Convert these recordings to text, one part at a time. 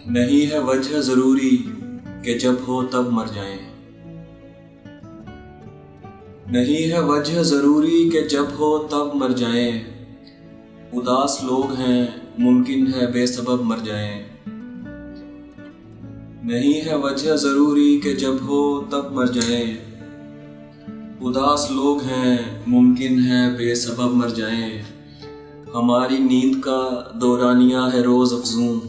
नहीं है वजह जरूरी कि जब हो तब मर जाएं। नहीं है वजह जरूरी कि जब हो तब मर जाएं। उदास लोग हैं मुमकिन है बेसबब मर जाएं। नहीं है वजह जरूरी कि जब हो तब मर जाएं। उदास लोग हैं मुमकिन है बेसबब मर जाएं। हमारी नींद का दौरानिया है रोज अफजूं।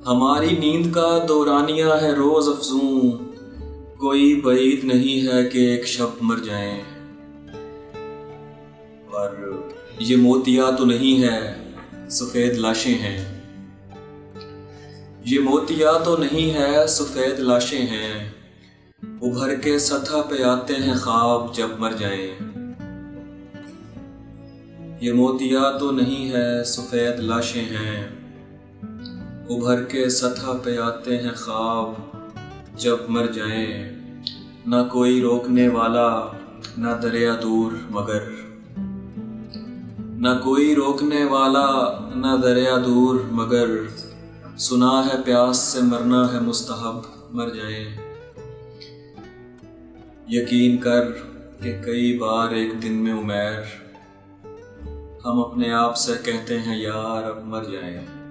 हमारी नींद का दौरानिया है रोज अफजूं। कोई बईद नहीं है कि एक शब मर जाएं। और ये मोतिया तो नहीं है सफ़ेद लाशें हैं। ये मोतिया तो नहीं है सफ़ेद लाशें हैं। उभर के सतह पे आते हैं ख्वाब जब मर जाएं। ये मोतिया तो नहीं है सफ़ेद लाशें हैं। उभर के सतह पे आते हैं ख्वाब जब मर जाएं। ना कोई रोकने वाला ना दरिया दूर मगर। ना कोई रोकने वाला ना दरिया दूर मगर। सुना है प्यास से मरना है मुस्तहब मर जाएं। यकीन कर कि कई बार एक दिन में उमैर हम अपने आप से कहते हैं यार अब मर जाएं।